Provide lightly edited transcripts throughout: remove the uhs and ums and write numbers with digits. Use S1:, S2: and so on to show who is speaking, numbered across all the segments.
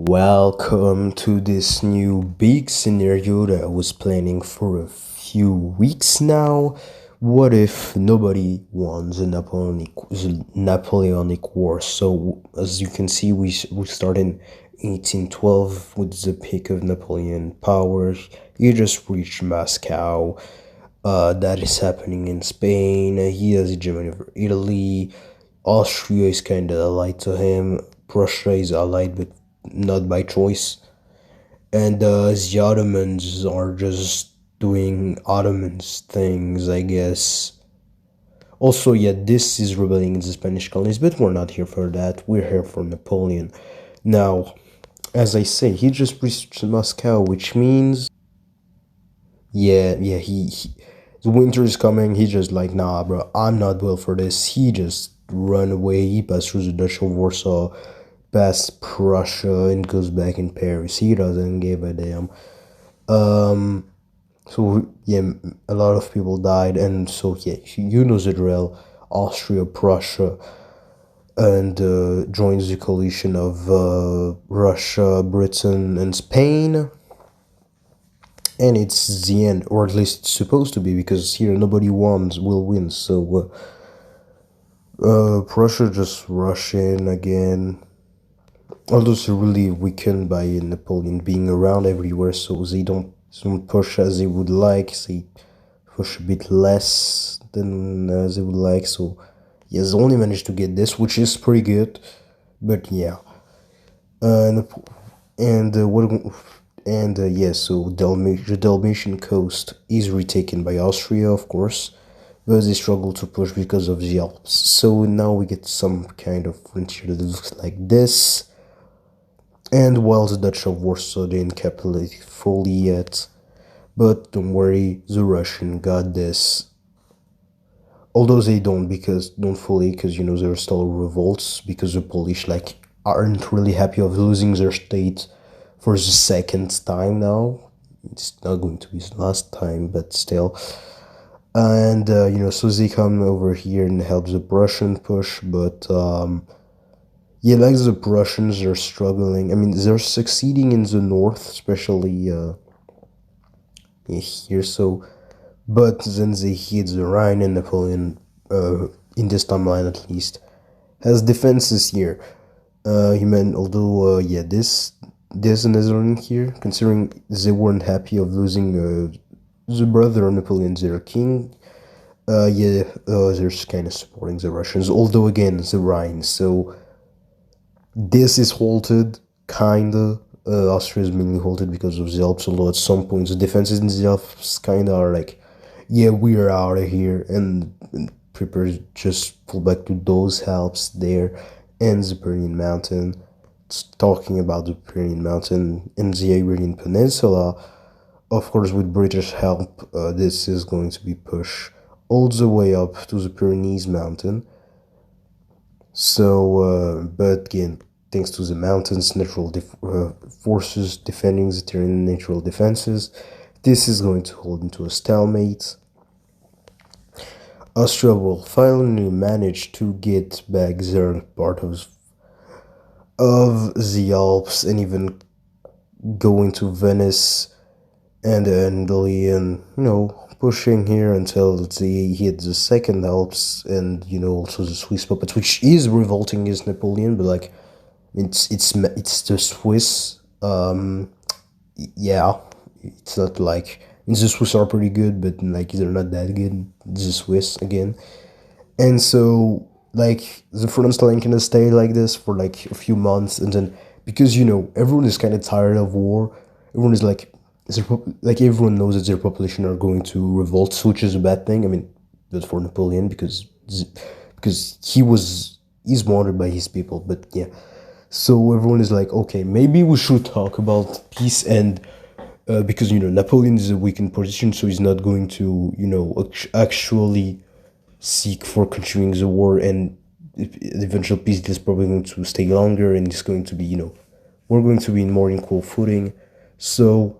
S1: Welcome to this new big scenario that I was planning for a few weeks now. What if nobody won the Napoleonic War? So, as you can see, we start in 1812 with the peak of Napoleon power. He just reached Moscow. That is happening in Spain. He has hegemony over Italy. Austria is kind of allied to him. Prussia is allied, but not by choice. And the Ottomans are just doing Ottomans things, I guess. Also, yeah, this is rebelling against the Spanish colonies, but we're not here for that. We're here for Napoleon. Now, as I say, he just reached Moscow, which means, yeah, the winter is coming. He just like, nah, bro, I'm not built for this. He just run away. He passed through the Dutch of Warsaw, past Prussia, and goes back in Paris. He doesn't give a damn. So yeah, a lot of people died, and so yeah, you know the drill. Austria, Prussia, and joins the coalition of Russia, Britain, and Spain. And it's the end, or at least it's supposed to be, because here nobody will win. So Prussia just rush in again. Although they're really weakened by Napoleon being around everywhere, so they don't push as they would like. They push a bit less than they would like. So yes, they only managed to get this, which is pretty good. But yeah, so the Dalmatian coast is retaken by Austria, of course, but they struggle to push because of the Alps. So now we get some kind of frontier that looks like this. And while the Dutch of Warsaw didn't capitulate fully yet, but don't worry, the Russian got this. Although they don't fully, because there are still revolts, because the Polish aren't really happy of losing their state for the second time now. It's not going to be the last time, but still. And so they come over here and help the Prussian push, but yeah, like the Prussians are struggling. I mean, they're succeeding in the north, especially here. So, but then they hit the Rhine, and Napoleon, in this timeline at least, has defenses here. Although there's another one here, considering they weren't happy of losing the brother of Napoleon, their king. They're kind of supporting the Russians. Although again, the Rhine, so. This is halted, kinda. Austria is mainly halted because of the Alps, although at some points the defenses in the Alps kinda are like, yeah, we're out of here, and prepare just pull back to those Alps there, and the Pyrenean Mountain. It's talking about the Pyrenean Mountain and the Iberian Peninsula. Of course, with British help, this is going to be pushed all the way up to the Pyrenees Mountain. So, but again, thanks to the mountains, natural forces defending the terrain, natural defenses, this is going to hold into a stalemate. Austria will finally manage to get back their part of the Alps and even go into Venice and Italy, and pushing here until they hit the second Alps, and also the Swiss puppets, which is revolting against Napoleon, but it's the Swiss. Yeah, it's not the Swiss are pretty good, but they're not that good. The Swiss again, and so the front line can stay like this for a few months, and then because everyone is kind of tired of war, everyone is everyone knows that their population are going to revolt, which is a bad thing. I mean, but for Napoleon, because he's wanted by his people. But yeah, so everyone is like, okay, maybe we should talk about peace, and because Napoleon is a weakened position, so he's not going to actually seek for continuing the war, and the eventual peace is probably going to stay longer, and it's going to be we're going to be in more equal footing. So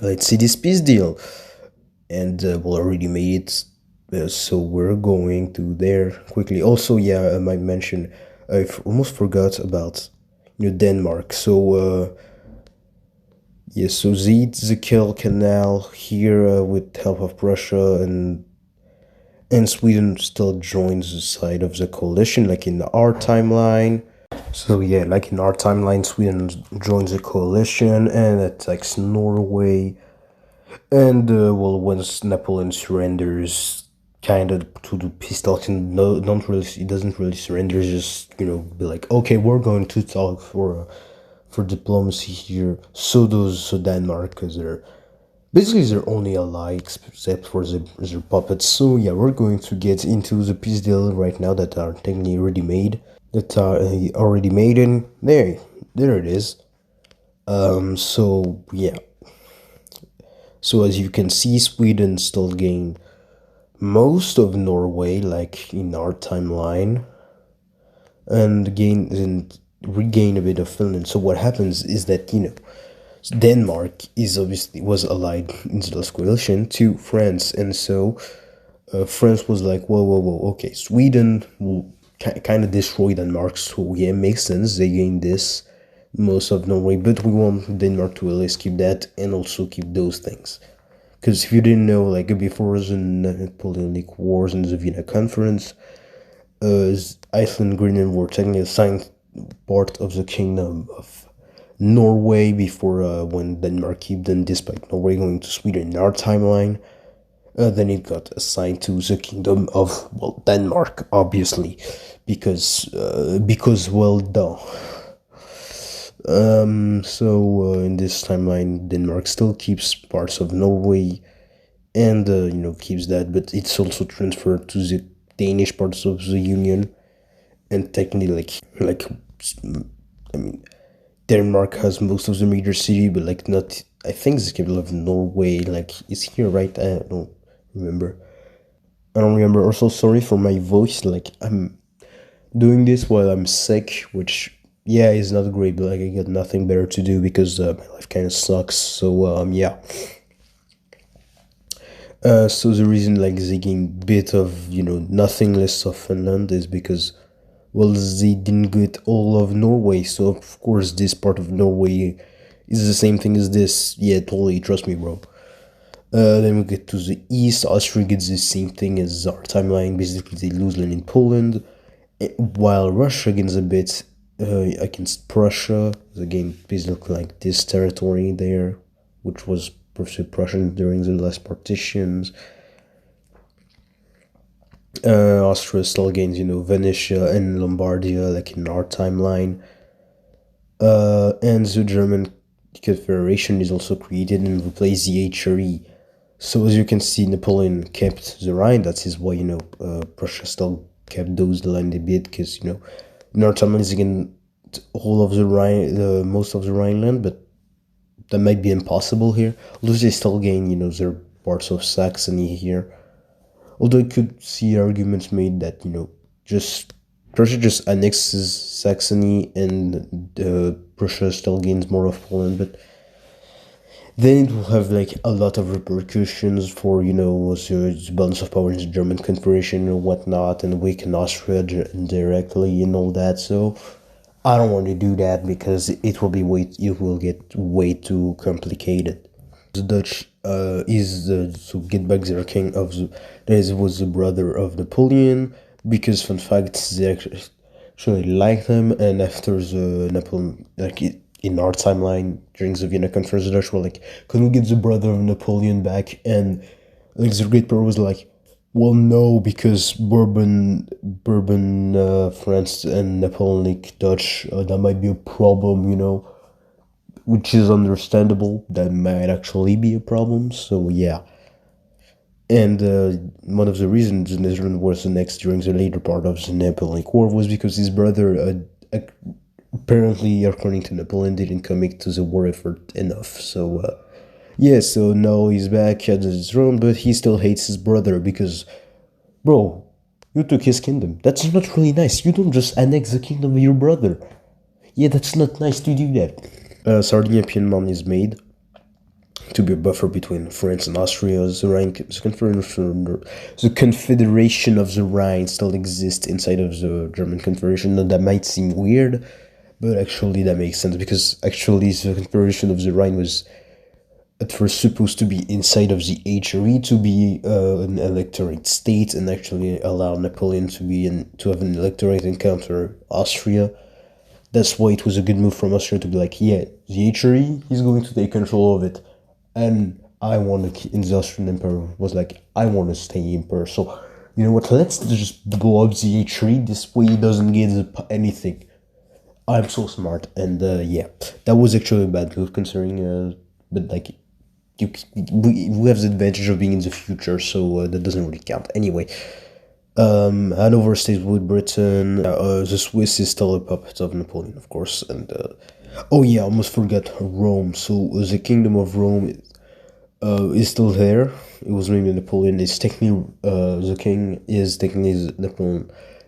S1: let's see this peace deal, and we already made it, so we're going to there quickly. Also, yeah, I might mention, I almost forgot about Denmark. So yeah, so they eat the Kiel Canal here with help of Russia, and Sweden still joins the side of the coalition, like in our timeline. So yeah, like in our timeline, Sweden joins the coalition and attacks Norway. And well, once Napoleon surrenders, kind of to the peace talks, and no, don't really, he doesn't really surrender. Just be like, okay, we're going to talk for diplomacy here. So Denmark, because they're basically their only ally except for their puppets. So yeah, we're going to get into the peace deal right now that are technically already made. That are already made, and there it is. So yeah. So as you can see, Sweden still gained most of Norway, like in our timeline, and regain a bit of Finland. So what happens is that Denmark is obviously was allied in the last coalition to France, and so France was like, whoa, okay, Sweden will kind of destroy Denmark, so yeah, makes sense. They gained this most of Norway, but we want Denmark to at least keep that and also keep those things. Because if you didn't know, like before the Napoleonic Wars and the Vienna Conference, Iceland and Greenland were technically assigned part of the kingdom of Norway before when Denmark kept them, despite Norway going to Sweden in our timeline. Then it got assigned to the kingdom of, well, Denmark, obviously, because well, duh. So in this timeline, Denmark still keeps parts of Norway, and keeps that, but it's also transferred to the Danish parts of the Union, and technically, like, I mean, Denmark has most of the major city, but like not. I think the capital of Norway, like, is here, right? I don't remember. I don't remember. Also, sorry for my voice. Like, I'm doing this while I'm sick, which, yeah, is not great, but like I got nothing better to do because my life kind of sucks. So yeah. So the reason like they gain bit of nothingness of Finland is because, well, they didn't get all of Norway. So of course this part of Norway is the same thing as this. Yeah, totally. Trust me, bro. Then we get to the east. Austria gets the same thing as our timeline. Basically, they lose land in Poland, while Russia gains a bit against Prussia. They gain basically like this territory there, which was Prussian during the last partitions. Austria still gains, Venetia and Lombardia, like in our timeline. And the German Confederation is also created and replaced the HRE. So as you can see, Napoleon kept the Rhine. That is why, Prussia still kept those land a bit, because, in our timeline is again all of the Rhine, most of the Rhineland, but that might be impossible here. Although they still gain, their parts of Saxony here. Although I could see arguments made that, just Prussia just annexes Saxony and Prussia still gains more of Poland, but then it will have like a lot of repercussions for, the balance of power in the German Confederation and whatnot, and weaken Austria directly and all that. So I don't want to do that because it will get way too complicated. The Dutch to get back their king that was the brother of Napoleon, because fun fact, they actually liked him, and after the Napoleon, like in our timeline during the Vienna Conference, the Dutch were like, can we get the brother of Napoleon back? And like the Great Power was like, well, no, because Bourbon, France and Napoleonic Dutch, that might be a problem, which is understandable. That might actually be a problem. So yeah, and one of the reasons Netherlands was annexed during the later part of the Napoleonic War was because his brother, apparently, according to Napoleon, didn't commit to the war effort enough. So yeah, so now he's back at the throne, but he still hates his brother because, bro, you took his kingdom. That's not really nice. You don't just annex the kingdom of your brother. Yeah, that's not nice to do that. Sardinia Piedmont is made to be a buffer between France and Austria. The Confederation of the Rhine still exists inside of the German Confederation. Now, that might seem weird, But actually, that makes sense because actually, the confederation of the Rhine was at first supposed to be inside of the HRE to be an electorate state and actually allow Napoleon to be in to have an electorate and counter Austria. That's why it was a good move from Austria to be like, yeah, the HRE, he's going to take control of it, and I want to. In the Austrian Emperor was like, I want to stay emperor. So you know what? Let's just blow up the HRE. This way, he doesn't get anything. I'm so smart, and yeah, that was actually a bad move considering. But like, we have the advantage of being in the future, so that doesn't really count. Anyway, Hanover stays with Britain. The Swiss is still a puppet of Napoleon, of course, and oh yeah, I almost forgot Rome. So the Kingdom of Rome is still there. It was named Napoleon. It's technically the king is technically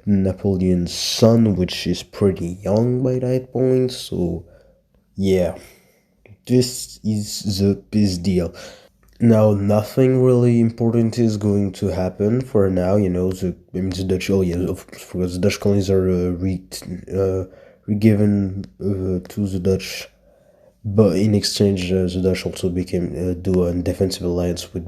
S1: Napoleon's son, which is pretty young by that point. So yeah, this is the big deal. Now, nothing really important is going to happen for now. You know, the Dutch. Oh yeah, of course, the Dutch colonies are re-given to the Dutch, but in exchange, the Dutch also became do a defensive alliance with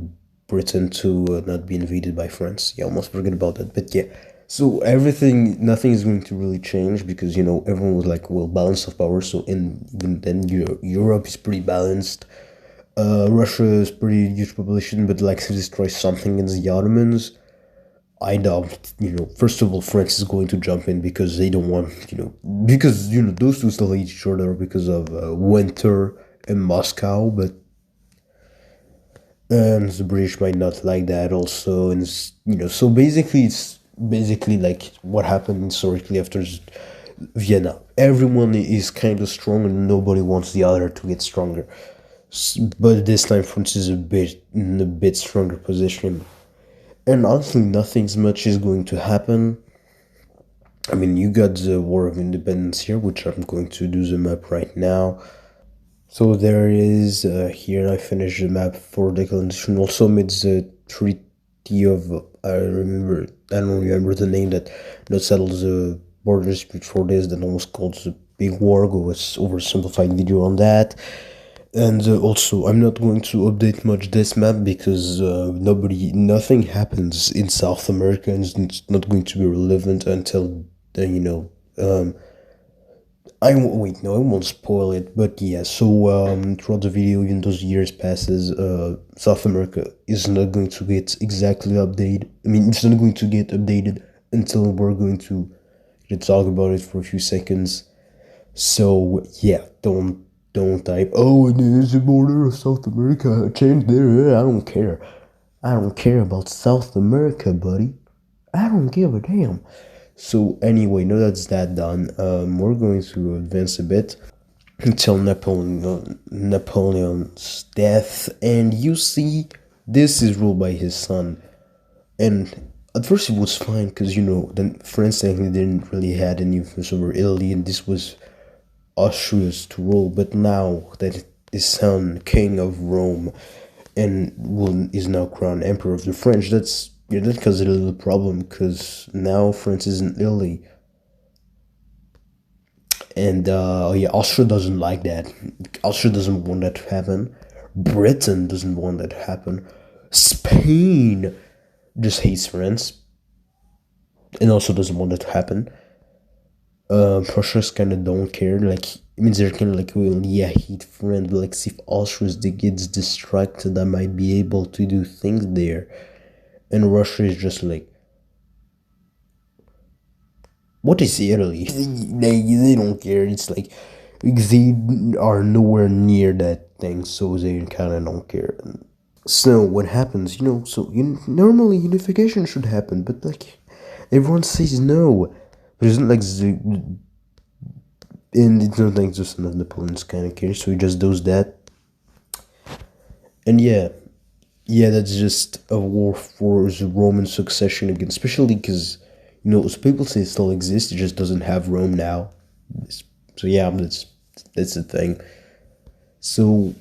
S1: Britain to not be invaded by France. Yeah, almost forget about that. But yeah, so nothing is going to really change because you know everyone was like, well, balance of power. So in even then, Europe is pretty balanced. Russia is pretty huge population, but like to destroy something in the Ottomans, I doubt. You know, first of all, France is going to jump in because they don't want. You know, because you know those two still hate each other because of winter in Moscow, but the British might not like that also, and you know, so basically, it's basically like what happened historically after Vienna. Everyone is kind of strong, and nobody wants the other to get stronger. But this time France is a bit in a bit stronger position. And honestly, nothing's much is going to happen. I mean, you got the War of Independence here, which I'm going to do the map right now. So there is here. I finished the map for declaration. Also made the Treaty of. I don't remember the name that settles the border dispute for this. That almost called the Big War. Go with oversimplified video on that. And also, I'm not going to update much this map because nothing happens in South America, and it's not going to be relevant until you know. I won't, wait, no, I won't spoil it, but yeah. So throughout the video, even though the years passes, South America is not going to get exactly updated. I mean, it's not going to get updated until we're going to talk about it for a few seconds. So yeah, don't type, oh, it is the border of South America, change there. I don't care. I don't care about South America, buddy. I don't give a damn. So anyway, now that's that done, we're going to advance a bit until Napoleon's death, and you see, this is ruled by his son. And at first it was fine because you know then France technically didn't really had any influence over Italy, and this was Austria's to rule. But now that his son, king of Rome, and is now crowned emperor of the French, that causes a little problem because now France is in Italy, and yeah, Austria doesn't like that. Austria doesn't want that to happen. Britain doesn't want that to happen. Spain just hates France and also doesn't want that to happen. Prussia's kind of don't care. Like, it means they're kind of like, well, yeah, hate France, but like, see if Austria gets distracted, I might be able to do things there. And Russia is just like, what is Italy? They don't care. It's like, they are nowhere near that thing, so they kind of don't care. So what happens, you know, so normally unification should happen, but like, everyone says no. But it's not like and it's not like just another Napoleon's kind of cares, so he just does that. And yeah, that's just a war for the Roman succession again, especially because, you know, people say it still exists, it just doesn't have Rome now. So yeah, that's the thing. So,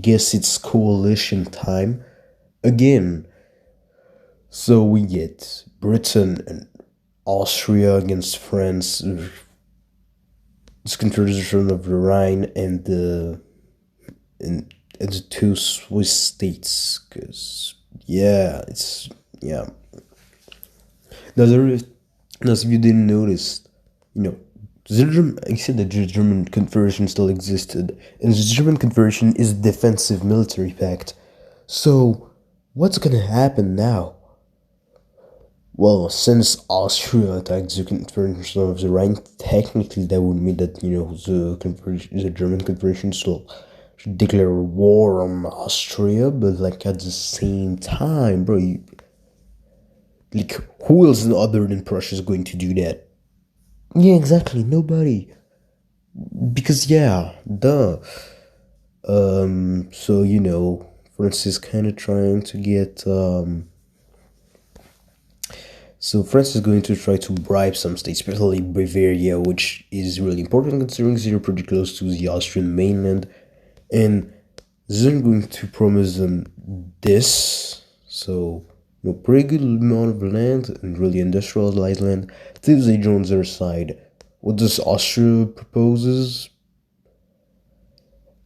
S1: guess it's coalition time again. So we get Britain and Austria against France. this Confederation of the Rhine and the two Swiss states. Because yeah, it's yeah. Now there is, now if you didn't notice, you know, I said that the German Confederation still existed, and the German Confederation is a defensive military pact. So, what's gonna happen now? Well, since Austria attacked the Confederation of the Rhine, technically that would mean that the German Confederation still should declare war on Austria, but like at the same time, bro, like who else other than Prussia is going to do that? Yeah, exactly, nobody. Because yeah, duh. So France is kind of trying to get So France is going to try to bribe some states, especially Bavaria, which is really important considering they're pretty close to the Austrian mainland, and they're going to promise them this. So, pretty good amount of land and really industrialized land till they join their side. What does Austria proposes?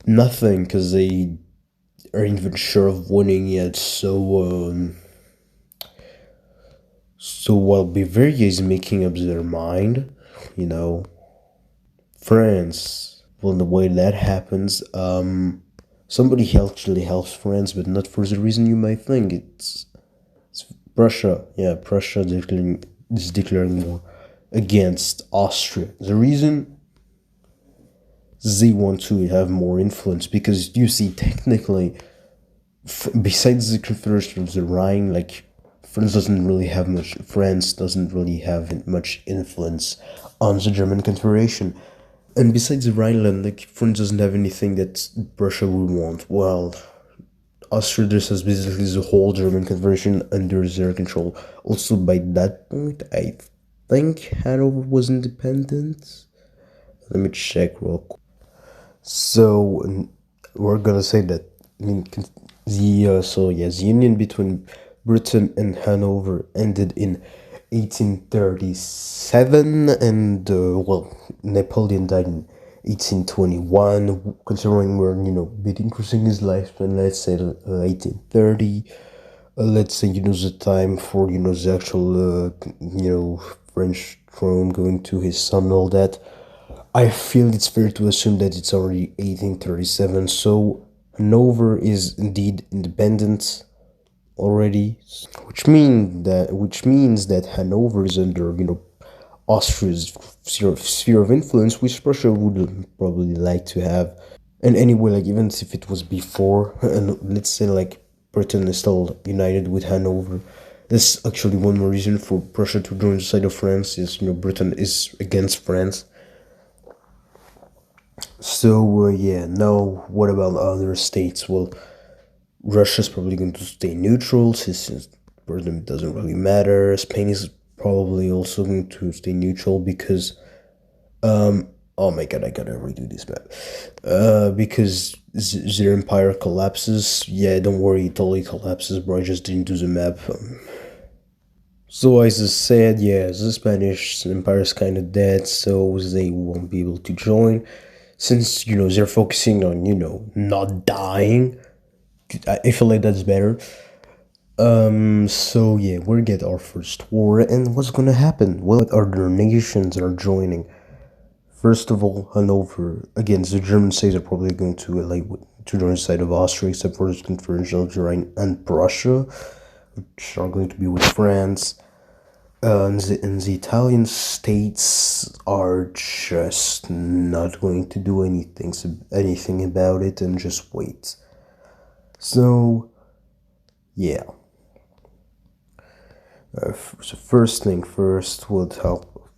S1: Nothing, because they aren't even sure of winning yet. So while Bavaria is making up their mind, you know, France. Well, the way that happens, somebody actually helps France, but not for the reason you might think. It's Prussia. Yeah, Prussia is declaring war against Austria. The reason they want to have more influence because you see, technically, besides the Confederation of the Rhine, like France doesn't really have much influence on the German Confederation. And besides the Rhineland, like France doesn't have anything that Prussia would want. Well, Austria just has basically the whole German Confederation under their control. Also, by that point, I think Hanover was independent. Let me check real quick. So we're gonna say that the union between Britain and Hanover ended in 1837, and Napoleon died in 1821. Considering we're a bit increasing his lifespan, let's say 1830. Let's say the time for the actual French throne going to his son and all that. I feel it's fair to assume that it's already 1837, so Hanover is indeed independent already, which means that Hanover is under Austria's sphere of influence, which Prussia would probably like to have. And anyway, like even if it was before, and let's say like Britain is still united with Hanover, there's actually one more reason for Prussia to join the side of France is Britain is against France. So now what about other states? Well, Russia's probably going to stay neutral since for them it doesn't really matter. Spain is probably also going to stay neutral because oh my god, I gotta redo this map. Because their empire collapses. Yeah, don't worry, it totally collapses, bro. I just didn't do the map. So as I said, yeah, the Spanish empire is kind of dead, so they won't be able to join. Since they're focusing on not dying. I feel like that's better. So yeah, we're get our first war, and what's gonna happen? What other nations are joining? First of all, Hanover. Again, the German states are probably going to to join the side of Austria, except for the Confederation of the Rhine and Prussia, which are going to be with France. And the Italian states are just not going to do anything about it and just wait. So, yeah. So first thing first would help.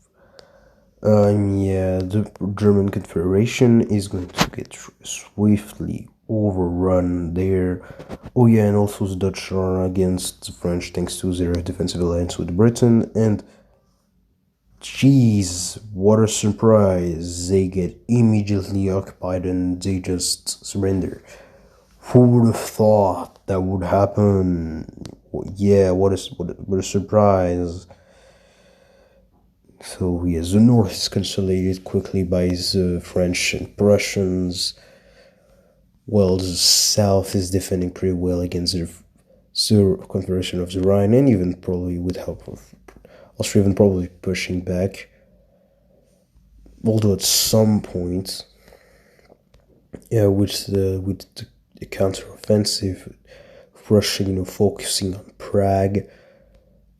S1: The German Confederation is going to get swiftly overrun there. Oh yeah, and also the Dutch are against the French thanks to their defensive alliance with Britain. And jeez, what a surprise! They get immediately occupied and they just surrender. Who would have thought that would happen? Yeah, what a surprise. So yes, the north is consolidated quickly by the French and Prussians, while the south is defending pretty well against the Confederation of the Rhine, and even probably with help of Austria, even probably pushing back. Although at some point, yeah, with the counteroffensive, Russia, focusing on Prague,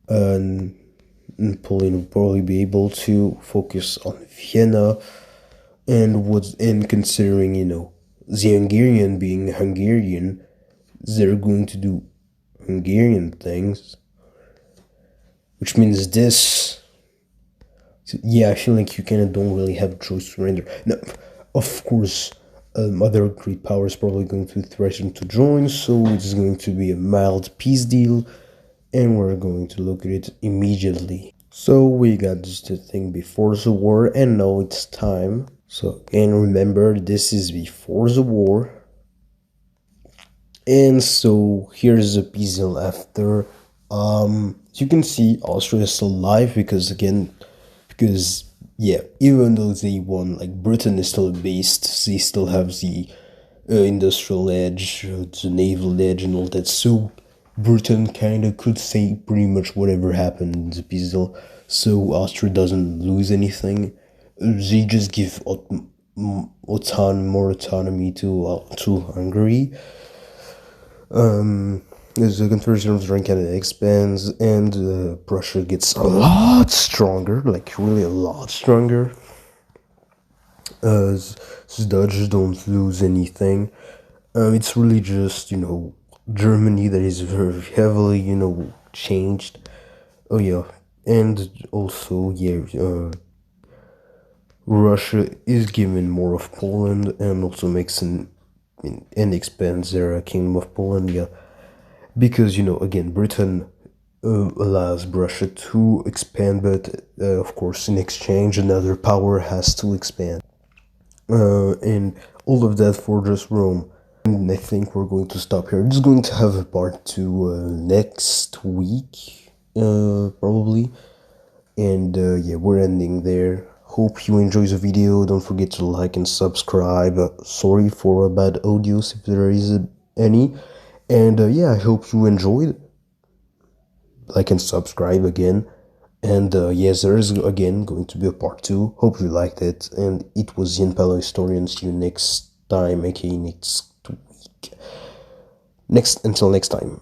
S1: and Napoleon will probably be able to focus on Vienna, and considering the Hungarian being Hungarian, they're going to do Hungarian things, which means this. Yeah, I feel like you kind of don't really have a choice to render. Now, of course, other great powers probably going to threaten to join, so it's going to be a mild peace deal, and we're going to look at it immediately. So we got just the thing before the war, and now it's time. So again, remember, this is before the war. And so here's the peace deal after. You can see Austria is still alive because yeah, even though they won, like Britain is still based, they still have the industrial edge, the naval edge, and all that. So Britain kind of could say pretty much whatever happened in the peace deal. So Austria doesn't lose anything. They just give more autonomy to Hungary. As the Confederation of the Rhine kind of expands, and Prussia gets a lot stronger, like really a lot stronger. The Dutch don't lose anything. It's really just Germany that is very heavily changed. Oh yeah, and also yeah, Russia is given more of Poland, and also makes and expands their kingdom of Poland. Yeah, because again, Britain allows Russia to expand, but of course in exchange another power has to expand, and all of that for just Rome. And I think we're going to stop here. Just going to have a part 2 next week, probably, and yeah, we're ending there. Hope you enjoy the video. Don't forget to like and subscribe. Sorry for bad audios if there is any. And yeah, I hope you enjoyed. Like and subscribe again. And yes, there is again going to be a part 2. Hope you liked it. And it was Ian Palo Historian. See you next time, aka next week. Until next time.